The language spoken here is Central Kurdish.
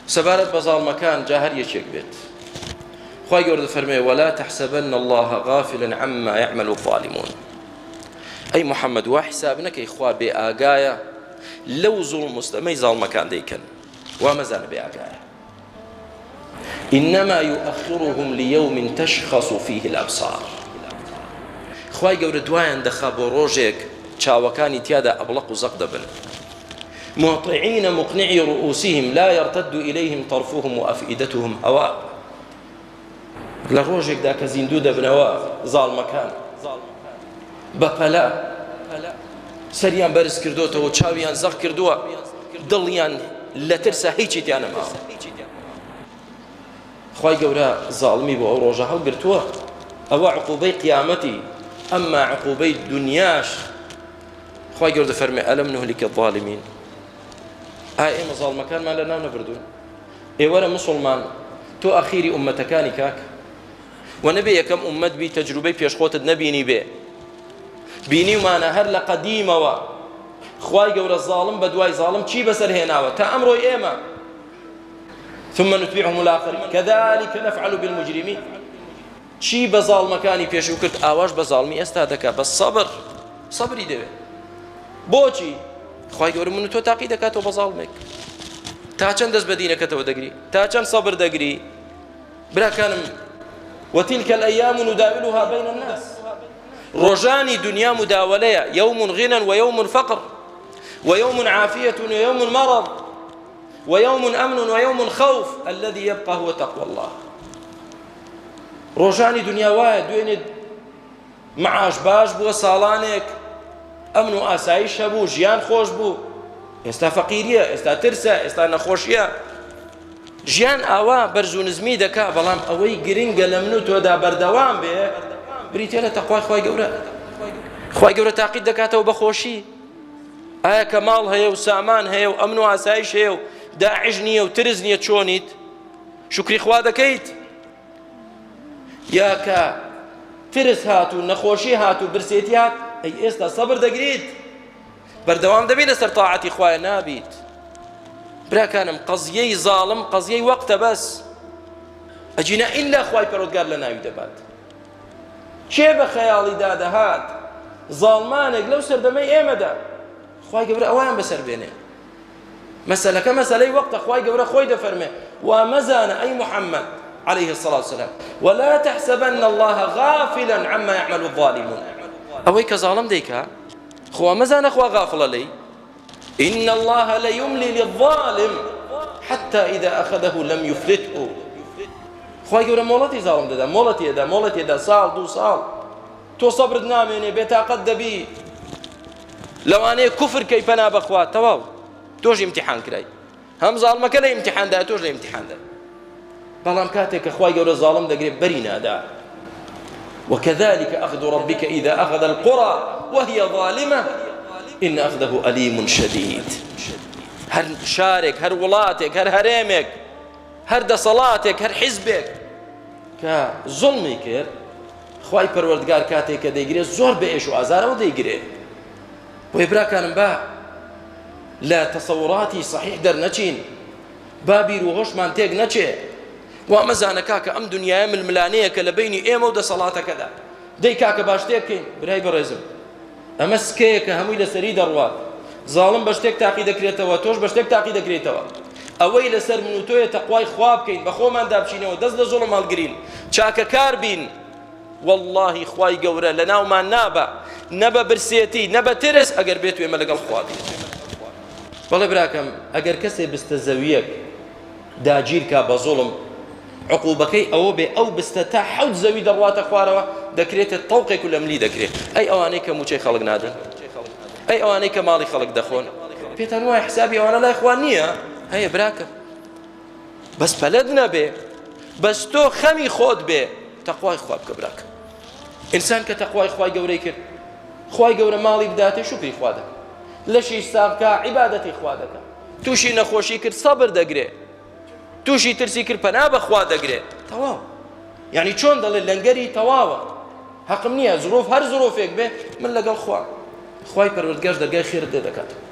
سەبارەت بە زاڵمەکان جا هەر یەکێک بێت. خوای گەورە فەرمێ ولا تحسبن الله غافلا عما يعمل الظالمون. ئەی محەممەد وا حساب نەکەی خوا بێ ئاگایە لەو زوڵم مستەمەی زاڵمەکان دەیکەن، وا مەزانە بێ ئاگایە. إنما يؤخرهم ليوم تشخص فيه الأبصار. خوای گەورە دوایان دەخا بۆ ڕۆژێک چاوەکانی تیادا ئەبڵق و زەق دەبن. مهطعين مقنعي رؤوسهم لا يرتد إليهم طرفهم وأفئدتهم هواء. لە ڕۆژێکدا کە زیندوو دەبنەوە زاڵمەکان بەپەلا سەریان بەرز کردوتەوە، چاویان زەق کردووە، دڵیان لە ترسە هیچیتیان نەماوە. خوای گەورە زاڵمی بۆ ئەو ڕۆژە هەڵگرتووە، ئەوە عقوبەی قیامەتی. ئەمما عقوبەی دنیاش خوای گەورە دەفەرمێ ئەلەم نهلیکە الظالمین. ئایا ئێمە زاڵمەکانمان لەناو نەبردوون؟ ئێوەرە موسڵمان تۆ ئەخیری ئومەتەکانی کاک و نەبێ یەکەم ئومەت بی تەجروبەی پێشخۆتت نەبینی بێ، بینیمانە هەر لە قەدیمەوە خوای گەورە زاڵم بە دوای زاڵم چی بەسەر هێناوە تا ئەمڕۆی ئێمە. ثم نتبعهم الآخرين كذلك نفعل بالمجرمين. چی بە زاڵمەکانی پێشوو کرد ئاواش بە زاڵمی ئێستا دەکا، بە سەبری دەوێت. بۆچی؟ خوای گەورە من و تۆ تاقی دەکاتەوە بە زاڵمێک. تا چەند دەست بە دینەکەتەوە دەگری، تا چەند سەبر دەگری. براکانم وتلك الأيام نداولها بين الناس. ڕۆژانی دنیا مداولەیە، يوم غنى ويوم فقر ويوم عافية ويوم مرض ويوم أمن ويوم خوف الذي يبقى هو تقوى الله. ڕۆژانی دنیا وایە دوێنێ معاش باش بووە ساڵانێک، ئەمن و ئاسایش هەبوو، ژیان خۆش بوو. ئێستا فەقیریە، ئێستا ترسە، ئێستا نەخۆشیە. ژیان ئاوا بەرز و نزمی دەکا، بەڵام ئەوەی گرنگە لە من و تۆدا بەردەوام بێ بریتێ لە تەقوای خوای گەورە. خوای گەورە تاقید دەکاتەوە بە خۆشی. ئایا کە ماڵ هەیە و سامان هەیە و ئەمن و ئاسایش هەیە و داعش نییە و ترس نییە چۆنیت؟ شکری خوا دەکەیت؟ یا کە ترس هات و نەخۆشی هات و برسێتی هات ئەی ئێستا سەبر دەگریت؟ بەردەوام دەبێت لەسەر تاعەتی خوایە نابیت. براکانم قەزیەی زاڵم قەزیەی وەقتە بەس، ئەجینە ئیلا خوای پەروەردگار لە ناوی دەبات. کێ بە خەیاڵیدا دەهات زاڵمانێک لەو سەردەمەی ئێمەدا خوای گەورە ئەویان بەسەر بێنێ؟ مەسەلەکە مەسەلەی وەقتە. خوای گەورە خۆی دەفەرمێ وا مەزانە ئەی محەممەد عليه الصلاة والسلام ولا تحسبن الله غافلا عما يعمل الظالمون. ئەوەی کە زاڵم دەیکا خوا مەزانە خوا غافڵە لێی. إن الله ليملي للظالم حتى إذا أخذه لم يفلته. خوای گەورە مۆڵەتی زاڵم دەدا، مۆڵەتی ئێدا ساڵ دوو ساڵ تۆ سەبرت نامێنێ، بێتاقەت دەبی، لەوانەیە کوفر کەی پەنا بەخوا تەواو تۆش ئیمتیحان کرای، هەم زاڵمەکە لە ئیمتیحاندایە تۆش لە ئیمتیحاندا. بەڵام کاتێک کە خوای گەورە زاڵم دەگرێت بەری نادا. وكذلك أخذ ربك إذا أخذ القرى وهي ظالمة إن أخذه أليم شديد. هەر شارێک، هەر وڵاتێک، هەر هەرێمێک، هەر دەسەڵاتێک، هەر حیزبێک کە زوڵمی کرد خوای پەروەردگار کاتێک کە دەیگرێت زۆر بە ئێش و ئازارەوە دەیگرێت. بۆیە براکانم با لە تەسەوڕاتی صحیح دەرنەچین، با بیر و هۆشمان تێک نەچێ. وا مەزانە کاکە ئەم دنیایە ململانەیە کە لە بینی ئێمە و دەسەڵاتەکەدا دەی کاکە باش تێک بکەین. برای بەڕێزم ئەمە سکەیە کە هەمووی لەسەری دەڕوات. زاڵم بە شتێک تاقی دەکرێتەوە، تۆش بە شتێک تاقی دەکرێتەوە. ئەوەی لەسەر من و تۆیە تەقوای خوا بکەین، بە خۆمان دابچینەوە، دەست لە زوڵم هەڵگرین، چاکەکار بین. واللهی خوای گەورە لە ناومان نابە، نە بە برسێتی نە بە ترس ئەگەر بێت ئێمە لەگەڵ خوا بین. بەڵێ براکەم ئەگەر کەسێ بستە زەویەک داگیر کا بە زوڵم، عقوبەکەی ئەوە بێ ئەو بستە تا حەوت زەوی دەڕواتە خوارەوە دەکرێتە تەوقێک و لە ملی دەکرێت. ئەی ئەوانەی کە موچەی خەڵک نادن، ئەی ئەوانەی کە ماڵی خەڵک دەخۆن، پێتان وایە حسابی ئەوانە لای خوا نییە؟ هەیە براکە، بەس پەلەت نەبێ، بەس تۆ خەمی خۆت بێ، تەقوای خوا بکە براکە. ئینسان کە تەقوای خوای گەورەی کرد، خوای گەورە ماڵی بداتێ شکری خوا دەکە، لەشی ساغکە عیبادەتی خوا دەکە، تووشی نەخۆشی کرد سەبر دەگرێ، تووشی ترسی کرد پەنا بەخوا دەگرێت. تەواو یعنی چۆن دەڵێ لەنگەری تەواوە، حەقم نییە زرۆف هەر زرۆفێک بێ من لەگەڵ خوا خوای پەروەردگار دەرگای خێرت لێ دەکاتەوە.